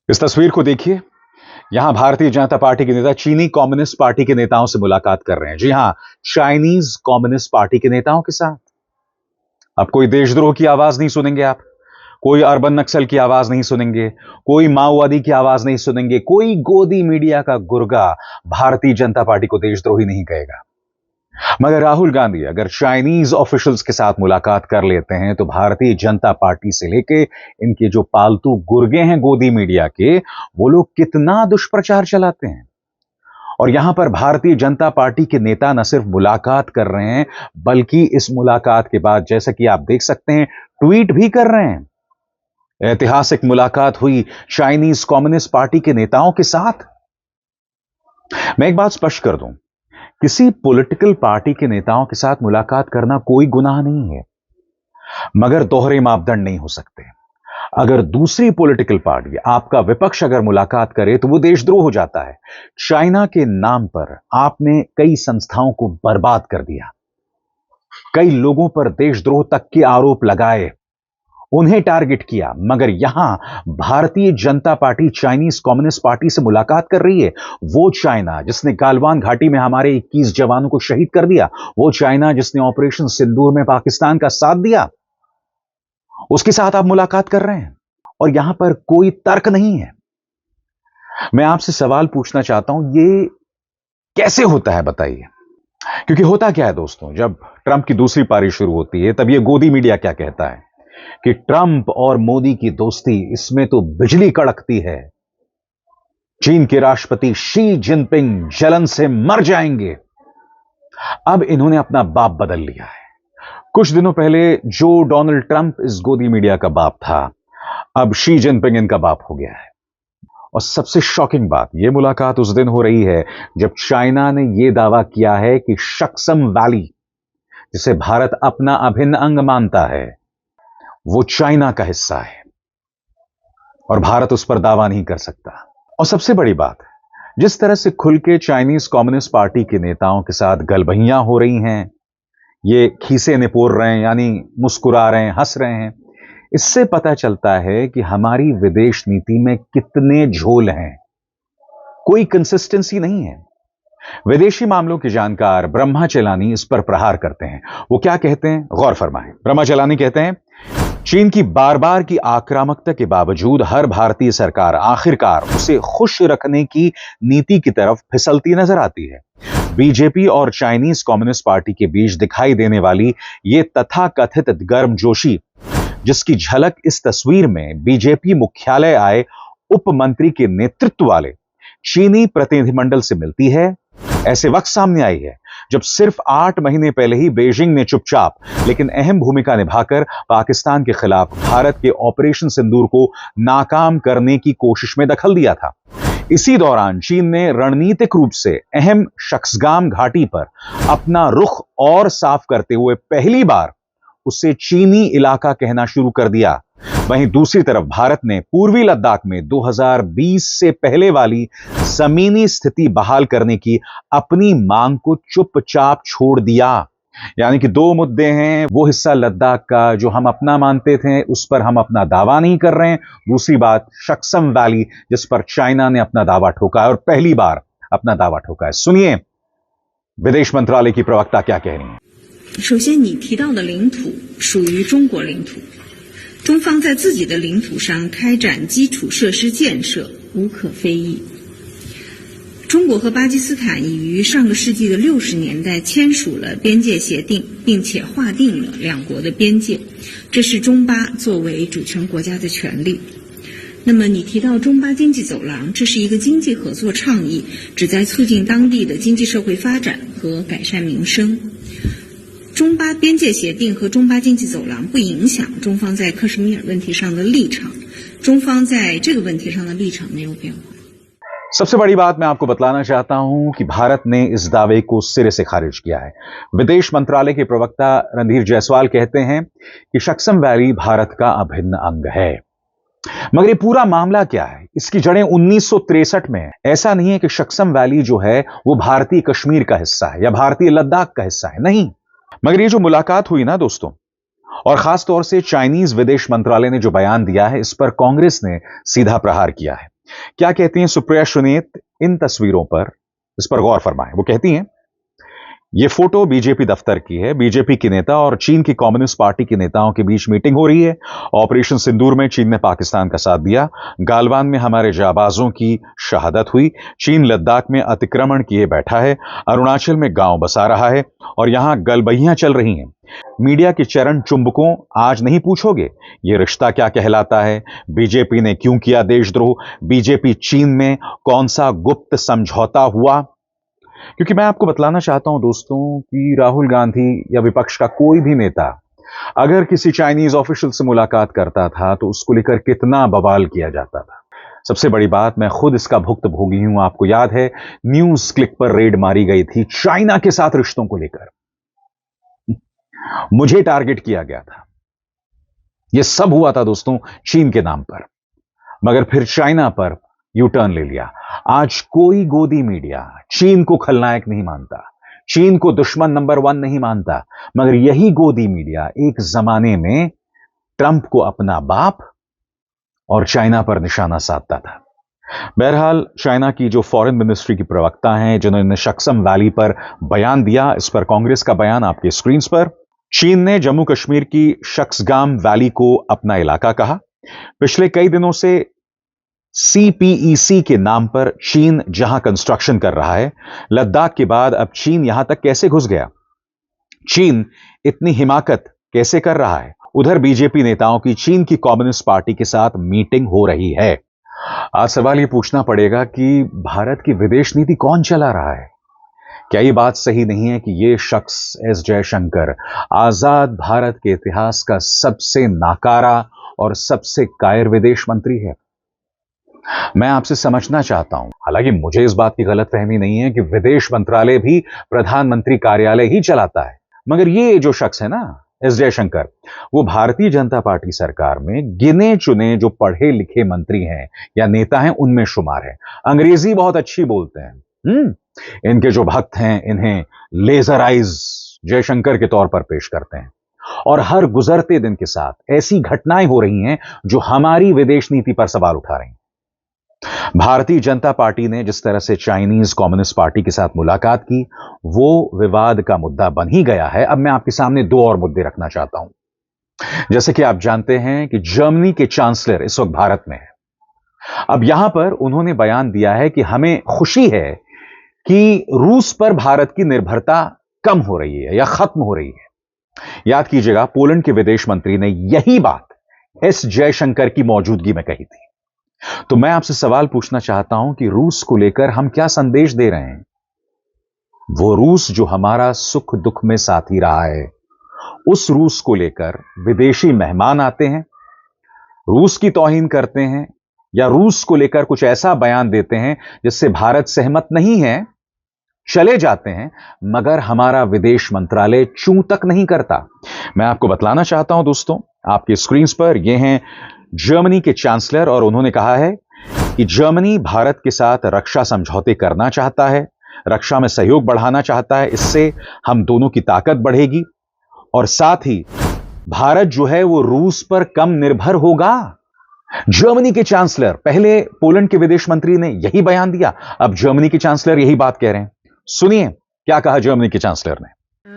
इस तस्वीर को देखिए। यहां भारतीय जनता पार्टी के नेता चीनी कम्युनिस्ट पार्टी के नेताओं से मुलाकात कर रहे हैं। जी हां, चाइनीज कम्युनिस्ट पार्टी के नेताओं के साथ। अब कोई देशद्रोह की आवाज नहीं सुनेंगे आप, कोई अर्बन नक्सल की आवाज नहीं सुनेंगे, कोई माओवादी की आवाज नहीं सुनेंगे, कोई गोदी मीडिया का गुर्गा भारतीय जनता पार्टी को देशद्रोही नहीं कहेगा। मगर राहुल गांधी अगर चाइनीज ऑफिशियल्स के साथ मुलाकात कर लेते हैं तो भारतीय जनता पार्टी से लेके इनके जो पालतू गुर्गे हैं गोदी मीडिया के, वो लोग कितना दुष्प्रचार चलाते हैं। और यहां पर भारतीय जनता पार्टी के नेता न सिर्फ मुलाकात कर रहे हैं, बल्कि इस मुलाकात के बाद जैसा कि आप देख सकते हैं ट्वीट भी कर रहे हैं। ऐतिहासिक मुलाकात हुई चाइनीज कम्युनिस्ट पार्टी के नेताओं के साथ। मैं एक बात स्पष्ट कर दूं, किसी पॉलिटिकल पार्टी के नेताओं के साथ मुलाकात करना कोई गुनाह नहीं है, मगर दोहरे मापदंड नहीं हो सकते। अगर दूसरी पॉलिटिकल पार्टी, आपका विपक्ष अगर मुलाकात करे तो वो देशद्रोह हो जाता है। चाइना के नाम पर आपने कई संस्थाओं को बर्बाद कर दिया, कई लोगों पर देशद्रोह तक के आरोप लगाए, उन्हें टारगेट किया। मगर यहां Bharatiya Janata party Chinese communist party से मुलाकात कर रही है। वो चाइना जिसने गालवान घाटी में हमारे 21 जवानों को शहीद कर दिया, वो चाइना जिसने ऑपरेशन सिंदूर में पाकिस्तान का साथ दिया, उसके साथ आप मुलाकात कर रहे हैं और यहां पर कोई तर्क नहीं है। मैं आपसे सवाल पूछना चाहता हूं, ये कैसे होता है बताइए। क्योंकि होता क्या है दोस्तों, जब ट्रंप की दूसरी पारी शुरू होती है तब ये गोदी मीडिया क्या कहता है कि ट्रंप और मोदी की दोस्ती, इसमें तो बिजली कड़कती है, चीन के राष्ट्रपति शी जिनपिंग जलन से मर जाएंगे। अब इन्होंने अपना बाप बदल लिया है। कुछ दिनों पहले जो डोनाल्ड ट्रंप इस गोदी मीडिया का बाप था, अब शी जिनपिंग इनका बाप हो गया है। और सबसे शॉकिंग बात, यह मुलाकात उस दिन हो रही है जब चाइना ने यह दावा किया है कि सक्सम वैली, जिसे भारत अपना अभिन्न अंग मानता है, वो चाइना का हिस्सा है और भारत उस पर दावा नहीं कर सकता। और सबसे बड़ी बात, जिस तरह से खुल के चाइनीज कम्युनिस्ट पार्टी के नेताओं के साथ गलबहियां हो रही हैं, ये खीसे निपोर रहे हैं, यानी मुस्कुरा रहे हैं, हंस रहे हैं, इससे पता चलता है कि हमारी विदेश नीति में कितने झोल हैं, कोई कंसिस्टेंसी नहीं है। विदेशी मामलों के जानकार ब्रह्मा चेलानी इस पर प्रहार करते हैं। वो क्या कहते हैं, गौर फरमाएं। ब्रह्मा चेलानी कहते हैं, चीन की बार बार की आक्रामकता के बावजूद हर भारतीय सरकार आखिरकार उसे खुश रखने की नीति की तरफ फिसलती नजर आती है। बीजेपी और चाइनीज कम्युनिस्ट पार्टी के बीच दिखाई देने वाली ये तथाकथित गर्मजोशी, जिसकी झलक इस तस्वीर में बीजेपी मुख्यालय आए उप मंत्री के नेतृत्व वाले चीनी प्रतिनिधिमंडल से मिलती है, ऐसे वक्त सामने आई है जब सिर्फ 8 महीने पहले ही बीजिंग ने चुपचाप लेकिन अहम भूमिका निभाकर पाकिस्तान के खिलाफ भारत के ऑपरेशन सिंदूर को नाकाम करने की कोशिश में दखल दिया था। इसी दौरान चीन ने रणनीतिक रूप से अहम शक्सगाम घाटी पर अपना रुख और साफ करते हुए पहली बार उसे चीनी इलाका कहना शुरू कर दिया। वहीं दूसरी तरफ भारत ने पूर्वी लद्दाख में 2020 से पहले वाली जमीनी स्थिति बहाल करने की अपनी मांग को चुपचाप छोड़ दिया। यानी कि दो मुद्दे हैं, वो हिस्सा लद्दाख का जो हम अपना मानते थे, उस पर हम अपना दावा नहीं कर रहे हैं। दूसरी बात सक्सम वैली, जिस पर चाइना ने अपना दावा ठोका है और पहली बार अपना दावा ठोका है। सुनिए विदेश मंत्रालय की प्रवक्ता क्या कह रही हैं। 首先，你提到的领土属于中国领土，中方在自己的领土上开展基础设施建设无可非议。中国和巴基斯坦已于上个世纪的60年代签署了边界协定，并且划定了两国的边界，这是中巴作为主权国家的权利。那么你提到中巴经济走廊，这是一个经济合作倡议，旨在促进当地的经济社会发展和改善民生。中巴边界协定和中巴经济走廊不影响中方在克什米尔问题上的立场，中方在这个问题上的立场没有变化。 सबसे बड़ी बात मैं आपको बतलाना चाहता हूं कि भारत ने इस दावे को सिरे से खारिज किया है। विदेश मंत्रालय के प्रवक्ता रणधीर जायसवाल कहते हैं कि सक्सम वैली भारत का अभिन्न अंग है। मगर ये पूरा मामला क्या है, इसकी जड़ें 1963 में है। ऐसा नहीं है कि सक्सम वैली जो है वो भारतीय कश्मीर का हिस्सा है या भारतीय लद्दाख का हिस्सा है, नहीं। मगर ये जो मुलाकात हुई ना दोस्तों, और खास तौर से चाइनीज विदेश मंत्रालय ने जो बयान दिया है, इस पर कांग्रेस ने सीधा प्रहार किया है। क्या कहती हैं सुप्रिया सुनीत इन तस्वीरों पर, इस पर गौर फरमाएं। वो कहती हैं, ये फोटो बीजेपी दफ्तर की है। बीजेपी की नेता और चीन की कम्युनिस्ट पार्टी के नेताओं के बीच मीटिंग हो रही है। ऑपरेशन सिंदूर में चीन ने पाकिस्तान का साथ दिया। गालवान में हमारे जाबाजों की शहादत हुई। चीन लद्दाख में अतिक्रमण किए बैठा है। अरुणाचल में गांव बसा रहा है और यहां गलबहियां चल रही हैं। मीडिया के चरण चुंबकों, आज नहीं पूछोगे ये रिश्ता क्या कहलाता है? बीजेपी ने क्यों किया देशद्रोह? बीजेपी चीन में कौन सा गुप्त समझौता हुआ? क्योंकि मैं आपको बतलाना चाहता हूं दोस्तों कि राहुल गांधी या विपक्ष का कोई भी नेता अगर किसी चाइनीज ऑफिशियल से मुलाकात करता था तो उसको लेकर कितना बवाल किया जाता था। सबसे बड़ी बात, मैं खुद इसका भुक्तभोगी हूं। आपको याद है न्यूज क्लिक पर रेड मारी गई थी चाइना के साथ रिश्तों को लेकर। मुझे टारगेट किया गया था। यह सब हुआ था दोस्तों चीन के नाम पर, मगर फिर चाइना पर यू टर्न ले लिया। आज कोई गोदी मीडिया चीन को खलनायक नहीं मानता, चीन को दुश्मन नंबर 1 नहीं मानता, मगर यही गोदी मीडिया एक जमाने में ट्रंप को अपना बाप और चाइना पर निशाना साधता था। बहरहाल, चाइना की जो फॉरेन मिनिस्ट्री की प्रवक्ता हैं जिन्होंने शक्सम वैली पर बयान दिया, इस पर कांग्रेस का बयान आपके स्क्रीन पर। चीन ने जम्मू कश्मीर की शक्सगाम वैली को अपना इलाका कहा। पिछले कई दिनों से CPEC के नाम पर चीन जहां कंस्ट्रक्शन कर रहा है, लद्दाख के बाद अब चीन यहां तक कैसे घुस गया? चीन इतनी हिमाकत कैसे कर रहा है? उधर बीजेपी नेताओं की चीन की कम्युनिस्ट पार्टी के साथ मीटिंग हो रही है। आज सवाल यह पूछना पड़ेगा कि भारत की विदेश नीति कौन चला रहा है? क्या यह बात सही नहीं है कि यह शख्स एस जयशंकर आजाद भारत के इतिहास का सबसे नाकारा और सबसे कायर विदेश मंत्री है? मैं आपसे समझना चाहता हूं, हालांकि मुझे इस बात की गलतफहमी नहीं है कि विदेश मंत्रालय भी प्रधानमंत्री कार्यालय ही चलाता है, मगर ये जो शख्स है ना एस जयशंकर, वो भारतीय जनता पार्टी सरकार में गिने चुने जो पढ़े लिखे मंत्री हैं या नेता हैं उनमें शुमार है। अंग्रेजी बहुत अच्छी बोलते हैं। इनके जो भक्त हैं इन्हें लेजर आइज जयशंकर के तौर पर पेश करते हैं और हर गुजरते दिन के साथ ऐसी घटनाएं हो रही हैं जो हमारी विदेश नीति पर सवाल उठा रही हैं। भारतीय जनता पार्टी ने जिस तरह से चाइनीज कम्युनिस्ट पार्टी के साथ मुलाकात की, वो विवाद का मुद्दा बन ही गया है। अब मैं आपके सामने 2 और मुद्दे रखना चाहता हूं। जैसे कि आप जानते हैं कि जर्मनी के चांसलर इस वक्त भारत में है। अब यहां पर उन्होंने बयान दिया है कि हमें खुशी है कि रूस पर भारत की निर्भरता कम हो रही है या खत्म हो रही है। याद कीजिएगा, पोलैंड के विदेश मंत्री ने यही बात एस जयशंकर की मौजूदगी में कही थी। तो मैं आपसे सवाल पूछना चाहता हूं कि रूस को लेकर हम क्या संदेश दे रहे हैं? वो रूस जो हमारा सुख दुख में साथी रहा है, उस रूस को लेकर विदेशी मेहमान आते हैं, रूस की तौहीन करते हैं या रूस को लेकर कुछ ऐसा बयान देते हैं जिससे भारत सहमत नहीं है, चले जाते हैं, मगर हमारा विदेश मंत्रालय चूं तक नहीं करता। मैं आपको बतलाना चाहता हूं दोस्तों, आपके स्क्रीन पर यह हैं जर्मनी के चांसलर और उन्होंने कहा है कि जर्मनी भारत के साथ रक्षा समझौते करना चाहता है, रक्षा में सहयोग बढ़ाना चाहता है। इससे हम दोनों की ताकत बढ़ेगी और साथ ही भारत जो है वो रूस पर कम निर्भर होगा। जर्मनी के चांसलर, पहले पोलैंड के विदेश मंत्री ने यही बयान दिया, अब जर्मनी के चांसलर यही बात कह रहे हैं। सुनिए क्या कहा जर्मनी के चांसलर ने।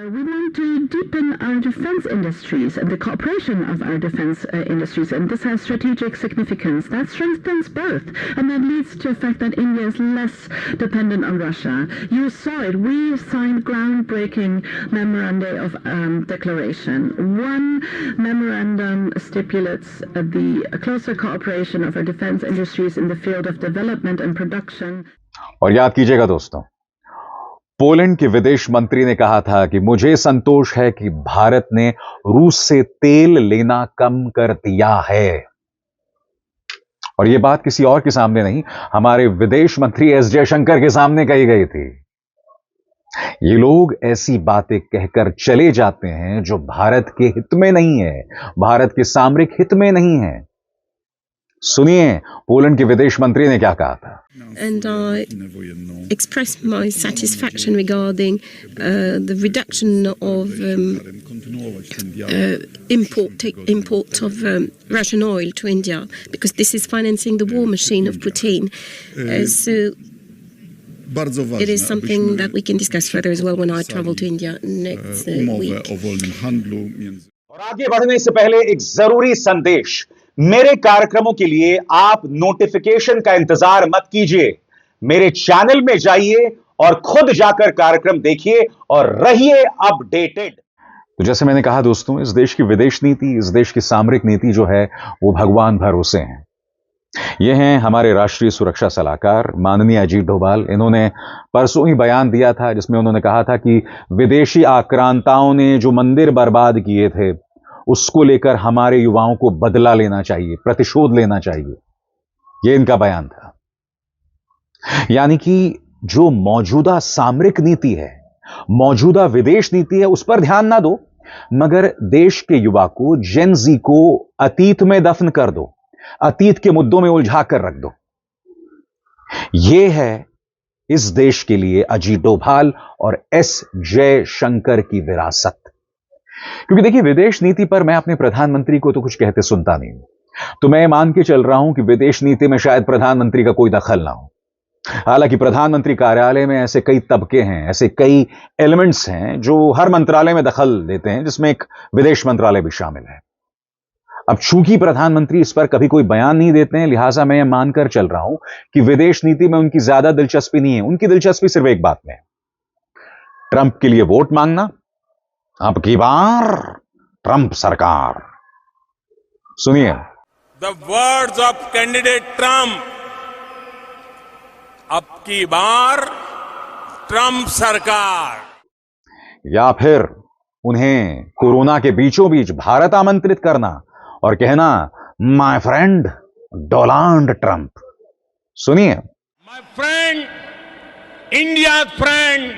We want to deepen our defense industries and the cooperation of our defense industries, and this has strategic significance. That strengthens both, and that leads to the fact that India is less dependent on Russia. You saw it. We signed groundbreaking memoranda of declaration. One memorandum stipulates the closer cooperation of our defense industries in the field of development and production. और याद कीजिएगा दोस्तों, Poland के विदेश मंत्री ने कहा था कि मुझे संतोष है कि भारत ने रूस से तेल लेना कम कर दिया है। और यह बात किसी और के सामने नहीं, हमारे विदेश मंत्री एस जयशंकर के सामने कही गई थी। ये लोग ऐसी बातें कहकर चले जाते हैं जो भारत के हित में नहीं है, भारत के सामरिक हित में नहीं है। सुनिए पोलैंड के विदेश मंत्री ने क्या कहा था। And I expressed my satisfaction regarding the reduction of import of Russian oil to India, because this is financing the war machine of Putin. So it is something that we can discuss further as well when I travel to India next week. और आगे बढ़ने से पहले एक जरूरी संदेश, मेरे कार्यक्रमों के लिए आप नोटिफिकेशन का इंतजार मत कीजिए, मेरे चैनल में जाइए और खुद जाकर कार्यक्रम देखिए और रहिए अपडेटेड। तो जैसे मैंने कहा दोस्तों, इस देश की विदेश नीति, इस देश की सामरिक नीति जो है वो भगवान भरोसे है। ये हैं हमारे राष्ट्रीय सुरक्षा सलाहकार माननीय अजीत डोभाल। इन्होंने परसों ही बयान दिया था जिसमें उन्होंने कहा था कि विदेशी आक्रांताओं ने जो मंदिर बर्बाद किए थे उसको लेकर हमारे युवाओं को बदला लेना चाहिए, प्रतिशोध लेना चाहिए। यह इनका बयान था। यानी कि जो मौजूदा सामरिक नीति है, मौजूदा विदेश नीति है, उस पर ध्यान ना दो, मगर देश के युवा को, जेन जी को अतीत में दफन कर दो, अतीत के मुद्दों में उलझा कर रख दो। यह है इस देश के लिए अजीत डोभाल और एस जयशंकर की विरासत। क्योंकि देखिए, विदेश नीति पर मैं अपने प्रधानमंत्री को तो कुछ कहते सुनता नहीं हूं, तो मैं मान के चल रहा हूं कि विदेश नीति में शायद प्रधानमंत्री का कोई दखल ना हो। हालांकि प्रधानमंत्री कार्यालय में ऐसे कई तबके हैं, ऐसे कई एलिमेंट्स हैं जो हर मंत्रालय में दखल देते हैं, जिसमें एक विदेश मंत्रालय भी शामिल है। अब चूंकि प्रधानमंत्री इस पर कभी कोई बयान नहीं देते हैं, लिहाजा मैं मानकर चल रहा हूं कि विदेश नीति में उनकी ज्यादा दिलचस्पी नहीं है। उनकी दिलचस्पी सिर्फ एक बात में है, ट्रंप के लिए वोट मांगना। अब की बार ट्रंप सरकार। सुनिए the words of candidate Trump, अब की बार ट्रंप सरकार। या फिर उन्हें कोरोना के बीचों बीच भारत आमंत्रित करना और कहना माय फ्रेंड डोनाल्ड ट्रंप। सुनिए, my friend, India friend,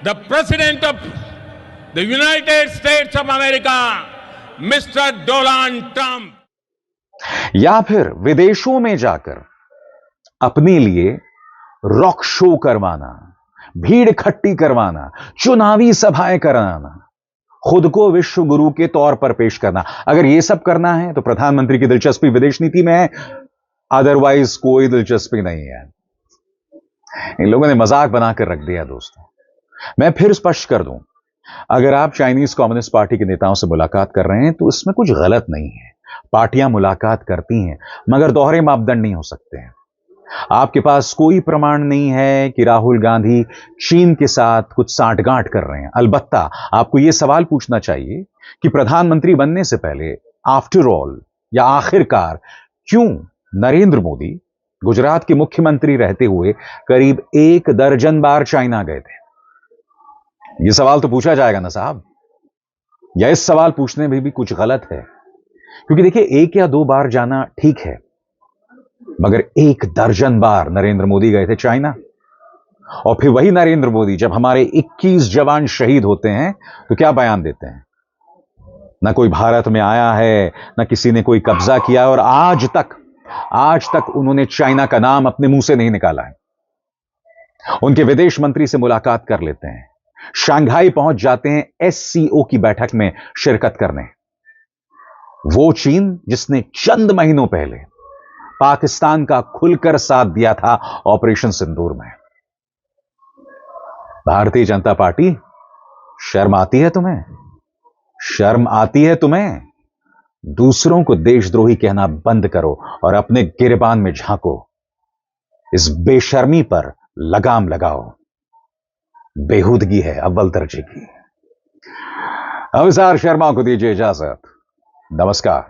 the president of the United states of America mister Donald Trump. या फिर विदेशों में जाकर अपने लिए रॉक शो करवाना, भीड़ इकट्ठी करवाना, चुनावी सभाएं कराना, खुद को विश्व गुरु के तौर पर पेश करना। अगर यह सब करना है तो प्रधानमंत्री की दिलचस्पी विदेश नीति में है, अदरवाइज कोई दिलचस्पी नहीं है। इन लोगों ने मजाक बनाकर रख दिया दोस्तों। मैं फिर स्पष्ट कर दूं, अगर आप चाइनीज कम्युनिस्ट पार्टी के नेताओं से मुलाकात कर रहे हैं तो इसमें कुछ गलत नहीं है। पार्टियां मुलाकात करती हैं, मगर दोहरे मापदंड नहीं हो सकते हैं। आपके पास कोई प्रमाण नहीं है कि राहुल गांधी चीन के साथ कुछ सांठगांठ कर रहे हैं। अलबत्ता आपको यह सवाल पूछना चाहिए कि प्रधानमंत्री बनने से पहले आफ्टर ऑल या आखिरकार क्यों नरेंद्र मोदी गुजरात के मुख्यमंत्री रहते हुए करीब 1 दर्जन बार चाइना गए थे। यह सवाल तो पूछा जाएगा ना साहब, या इस सवाल पूछने में भी कुछ गलत है। क्योंकि देखिए, 1 या 2 बार जाना ठीक है, मगर 1 दर्जन बार नरेंद्र मोदी गए थे चाइना। और फिर वही नरेंद्र मोदी जब हमारे 21 जवान शहीद होते हैं तो क्या बयान देते हैं, ना कोई भारत में आया है, ना किसी ने कोई कब्जा किया, और आज तक उन्होंने चाइना का नाम अपने मुंह से नहीं निकाला है। उनके विदेश मंत्री से मुलाकात कर लेते हैं, शंघाई पहुंच जाते हैं SCO की बैठक में शिरकत करने। वो चीन जिसने चंद महीनों पहले पाकिस्तान का खुलकर साथ दिया था ऑपरेशन सिंदूर में। भारतीय जनता पार्टी, शर्म आती है तुम्हें? शर्म आती है तुम्हें? दूसरों को देशद्रोही कहना बंद करो और अपने गिरबान में झांको। इस बेशर्मी पर लगाम लगाओ। बेहूदगी है अव्वल दर्जे की। अविसार शर्मा को दीजिए इजाजत। नमस्कार।